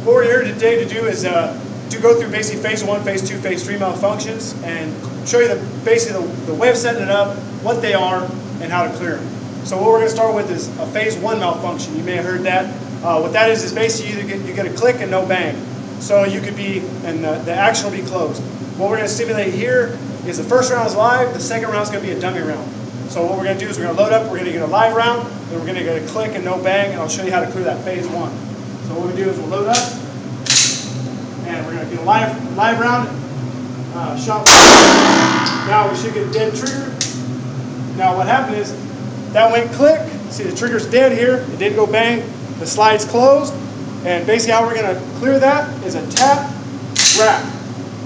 what we're here today to do is to go through basically phase 1, phase 2, phase 3 malfunctions and show you basically the way of setting it up, what they are, and how to clear them. So what we're going to start with is a phase 1 malfunction. You may have heard that. What that is basically you get a click and no bang. So you could be, and the action will be closed. What we're going to simulate here is the first round is live, the second round is going to be a dummy round. So what we're going to do is we're going to load up, we're going to get a live round, then we're going to get a click and no bang, and I'll show you how to clear that phase 1. So what we do is we'll load up, and we're going to get a live round, shot. Now we should get a dead trigger. Now what happened is, that went click, see the trigger's dead here, it didn't go bang, the slide's closed, and basically how we're going to clear that is a tap, rack.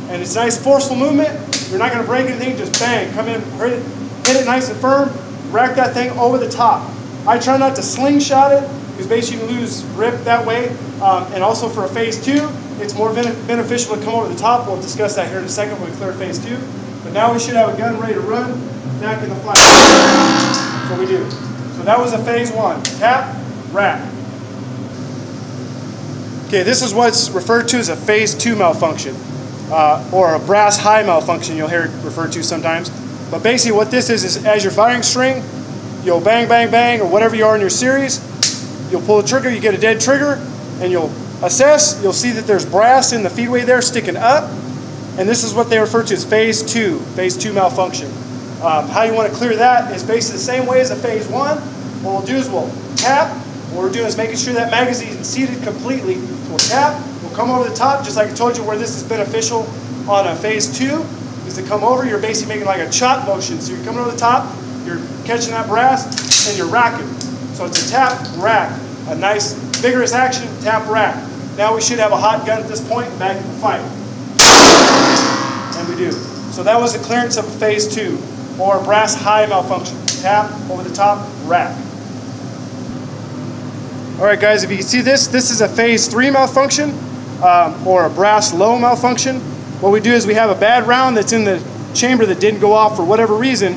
And it's a nice forceful movement, you're not going to break anything, just bang, come in, hit it nice and firm, rack that thing over the top. I try not to slingshot it, because basically you can lose grip that way, and also for a phase 2, it's more beneficial to come over the top. We'll discuss that here in a second when we clear phase 2. But now we should have a gun ready to run, back in the flight. That's what we do. So that was a phase 1, tap, rack. Okay, this is what's referred to as a phase 2 malfunction, or a brass high malfunction you'll hear it referred to sometimes. But basically what this is as you're firing string, you'll bang, bang, bang, or whatever you are in your series, you'll pull the trigger, you get a dead trigger, and you'll assess, you'll see that there's brass in the feedway there sticking up, and this is what they refer to as phase 2 malfunction. How you want to clear that is basically the same way as a phase 1. What we'll do is we'll tap. What we're doing is making sure that magazine is seated completely. So we'll tap, we'll come over the top, just like I told you where this is beneficial on a phase 2, is to come over, you're basically making like a chop motion. So you're coming over the top, you're catching that brass, and you're racking. So it's a tap, rack, a nice vigorous action, tap, rack. Now we should have a hot gun at this point, back in the fight. And we do. So that was the clearance of phase 2, or brass high malfunction. Tap, over the top, rack. Alright guys, if you can see this is a phase 3 malfunction, or a brass low malfunction. What we do is we have a bad round that's in the chamber that didn't go off for whatever reason,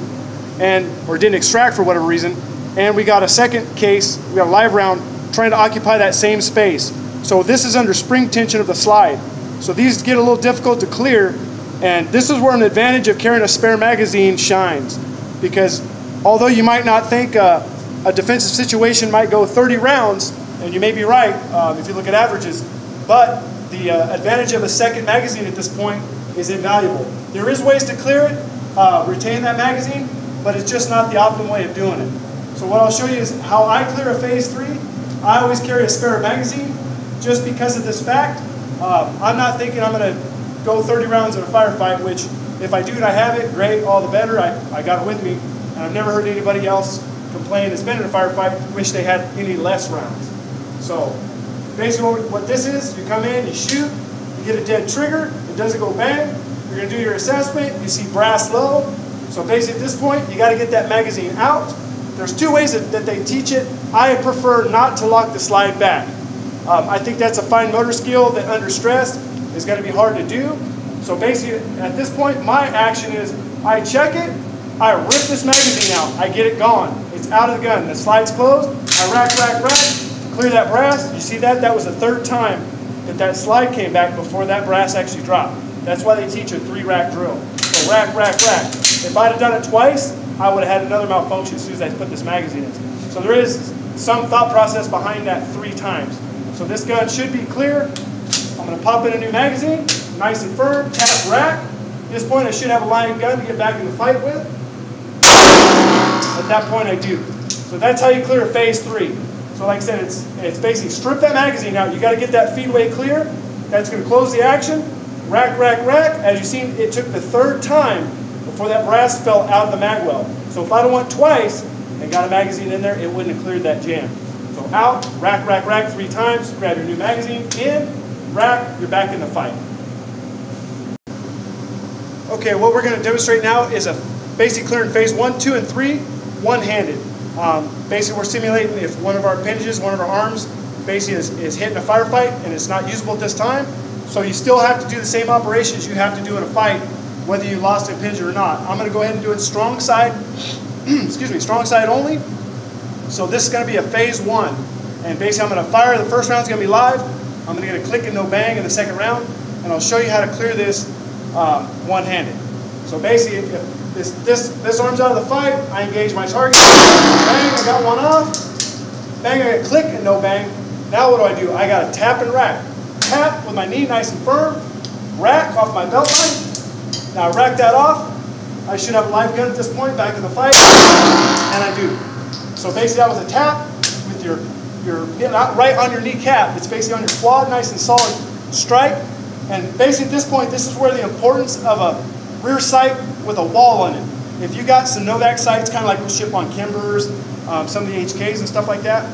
or didn't extract for whatever reason, and we got a second case, we got a live round trying to occupy that same space. So this is under spring tension of the slide. So these get a little difficult to clear, and this is where an advantage of carrying a spare magazine shines. Because although you might not think a defensive situation might go 30 rounds, and you may be right if you look at averages, but the advantage of a second magazine at this point is invaluable. There is ways to clear it, retain that magazine, but it's just not the optimal way of doing it. So what I'll show you is how I clear a phase 3. I always carry a spare magazine just because of this fact. I'm not thinking I'm going to go 30 rounds in a firefight, which if I do and I have it, great, all the better. I got it with me, and I've never heard anybody else complain that's been in a firefight wish they had any less rounds. So basically what this is, you come in, you shoot, you get a dead trigger, it doesn't go bang, you're going to do your assessment, you see brass low. So basically at this point, you got to get that magazine out. There's 2 ways that they teach it. I prefer not to lock the slide back. I think that's a fine motor skill that under stress is going to be hard to do. So basically at this point, my action is I check it, I rip this magazine out, I get it gone. It's out of the gun, the slide's closed, I rack, clear that brass. You see that? That was the 3rd time that slide came back before that brass actually dropped. That's why they teach a 3-rack drill. So rack. If I'd have done it twice, I would have had another malfunction as soon as I put this magazine in. So there is some thought process behind that 3 times. So this gun should be clear. I'm going to pop in a new magazine, nice and firm, tap, rack. At this point I should have a live gun to get back in the fight with. At that point I do. So that's how you clear a phase 3. So like I said, it's basically strip that magazine out. You got to get that feedway clear. That's going to close the action. Rack. As you see, it took the 3rd time before that brass fell out of the mag well. So if I'd have went twice and got a magazine in there, it wouldn't have cleared that jam. So out, rack 3 times, grab your new magazine, in, rack, you're back in the fight. Okay, what we're going to demonstrate now is basically clearing phase 1, 2, and 3 one-handed. Basically we're simulating if one of our appendages, one of our arms, basically is hitting a firefight and it's not usable at this time. So you still have to do the same operations you have to do in a fight, whether you lost an appendage or not. I'm going to go ahead and do it strong side, excuse me, strong side only. So this is going to be a phase 1. And basically I'm going to fire, the first round's going to be live. I'm going to get a click and no bang in the second round, and I'll show you how to clear this one-handed. So basically, if this arm's out of the fight, I engage my target, bang, I got one off, bang, I get a click and no bang. Now what do? I got to tap and rack. Tap with my knee nice and firm, rack off my belt line. Now I rack that off. I should have a live gun at this point, back in the fight, and I do. So basically that was a tap with your not right on your kneecap, it's basically on your quad, nice and solid strike. And basically at this point, this is where the importance of a rear sight with a wall on it. If you got some Novak sights, kind of like we ship on Kimbers, some of the HKs and stuff like that,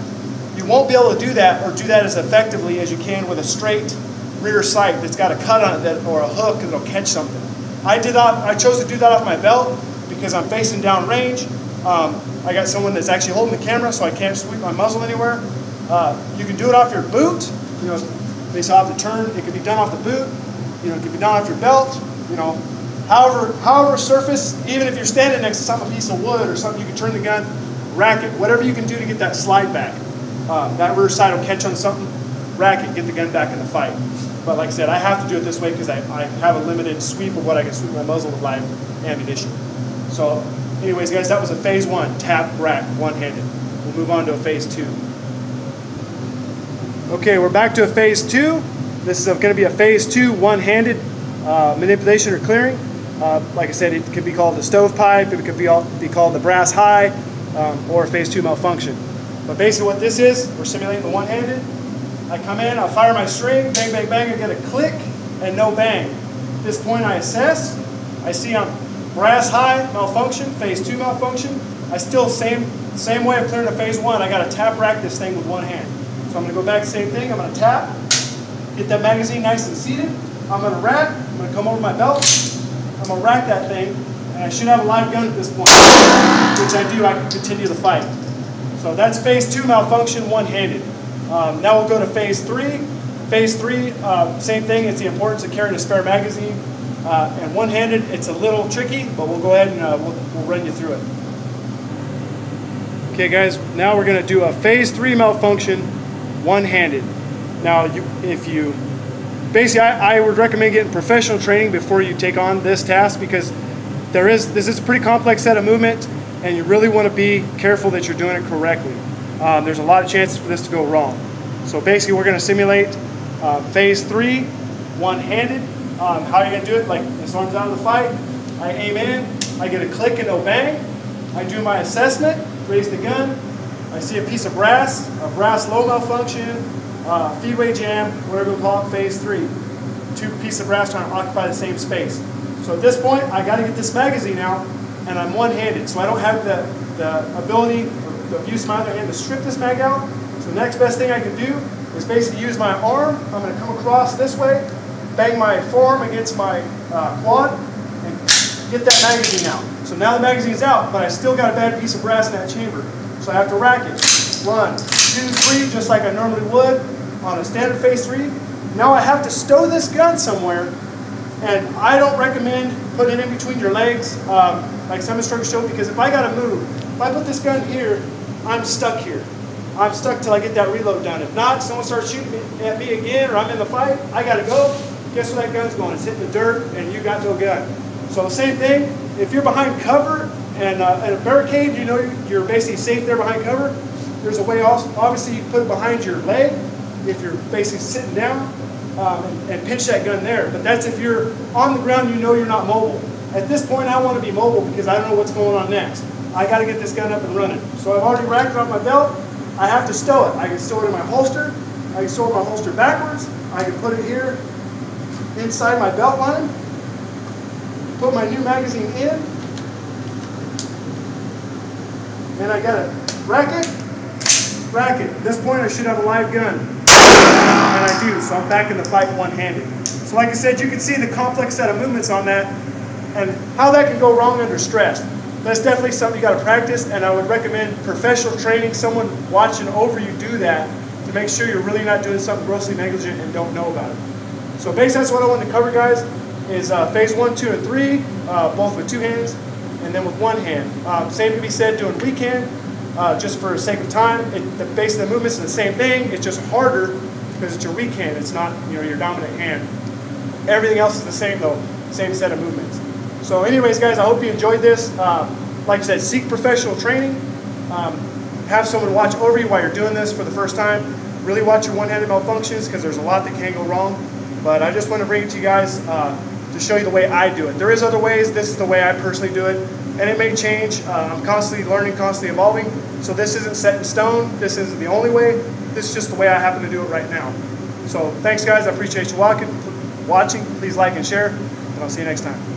you won't be able to do that or do that as effectively as you can with a straight rear sight that's got a cut on it or a hook that'll catch something. I chose to do that off my belt because I'm facing down range. I got someone that's actually holding the camera, so I can't sweep my muzzle anywhere. You can do it off your boot, you know, basically off the turn. It could be done off the boot, you know, it could be done off your belt, you know. However surface, even if you're standing next to a piece of wood or something, you can turn the gun, rack it, whatever you can do to get that slide back. That rear sight will catch on something, rack it, get the gun back in the fight. But like I said, I have to do it this way because I have a limited sweep of what I can sweep my muzzle with live ammunition. So anyways, guys, that was a phase 1, tap, rack, one-handed. We'll move on to a phase 2. Okay, we're back to a phase 2. This is going to be a phase 2 one-handed manipulation or clearing. Like I said, it could be called the stovepipe, it could be called the brass high, or phase 2 malfunction. But basically what this is, we're simulating the one-handed. I come in, I fire my string, bang, bang, bang, I get a click and no bang. At this point I assess, I see I'm brass high malfunction, phase 2 malfunction. I still, same way of clearing a phase 1, I got to tap rack this thing with one hand. So I'm going to go back the same thing, I'm going to tap, get that magazine nice and seated, I'm going to rack, I'm going to come over my belt, I'm going to rack that thing, and I should have a live gun at this point, which I do, I can continue the fight. So that's phase 2 malfunction, one-handed. Now we'll go to phase 3. Phase 3, same thing, it's the importance of carrying a spare magazine. And one-handed, it's a little tricky, but we'll go ahead and we'll run you through it. Okay guys, now we're going to do a phase 3 malfunction, one-handed. Now, basically I would recommend getting professional training before you take on this task because this is a pretty complex set of movement and you really want to be careful that you're doing it correctly. There's a lot of chances for this to go wrong. So basically we're going to simulate phase 3, one-handed. How are you going to do it? Like this arm's out of the fight, I aim in, I get a click and no bang, I do my assessment, raise the gun, I see a piece of brass, a brass low malfunction, feedway jam, whatever we call it, phase 3. 2 pieces of brass trying to occupy the same space. So at this point I got to get this magazine out and I'm one-handed, so I don't have the ability or the use of my other hand to strip this mag out. So the next best thing I can do is basically use my arm. I'm going to come across this way, bang my forearm against my quad, and get that magazine out. So now the magazine's out, but I still got a bad piece of brass in that chamber. So I have to rack it. 1, 2, 3, just like I normally would on a standard phase 3. Now I have to stow this gun somewhere, and I don't recommend putting it in between your legs, like some instructors show, because if I got to move, if I put this gun here, I'm stuck here. I'm stuck till I get that reload done. If not, someone starts shooting at me again, or I'm in the fight, I got to go. Guess where that gun's going? It's hitting the dirt, and you got no gun. So same thing, if you're behind cover and a barricade, you know you're basically safe there behind cover. There's a way, obviously, you put it behind your leg if you're basically sitting down and pinch that gun there. But that's if you're on the ground, you know you're not mobile. At this point, I want to be mobile because I don't know what's going on next. I got to get this gun up and running. So I've already racked it off my belt. I have to stow it. I can stow it in my holster. I can stow it in my holster backwards. I can put it here inside my belt line. Put my new magazine in. And I got to rack it. At this point, I should have a live gun. And I do, so I'm back in the fight one-handed. So like I said, you can see the complex set of movements on that and how that can go wrong under stress. That's definitely something you got to practice, and I would recommend professional training, someone watching over you do that to make sure you're really not doing something grossly negligent and don't know about it. So basically that's what I wanted to cover, guys, is phase 1, 2, and 3, both with 2 hands and then with 1 hand. Same can be said doing weekend, just for the sake of time. The base of the movements is the same thing, it's just harder because it's your weak hand. It's not, you know, your dominant hand. Everything else is the same though, same set of movements. So anyways, guys, I hope you enjoyed this. Like I said, seek professional training. Have someone watch over you while you're doing this for the first time. Really watch your one-handed malfunctions because there's a lot that can go wrong. But I just want to bring it to you guys to show you the way I do it. There is other ways. This is the way I personally do it. And it may change. I'm constantly learning, constantly evolving. So this isn't set in stone. This isn't the only way. This is just the way I happen to do it right now. So thanks, guys. I appreciate you watching. Please like and share. And I'll see you next time.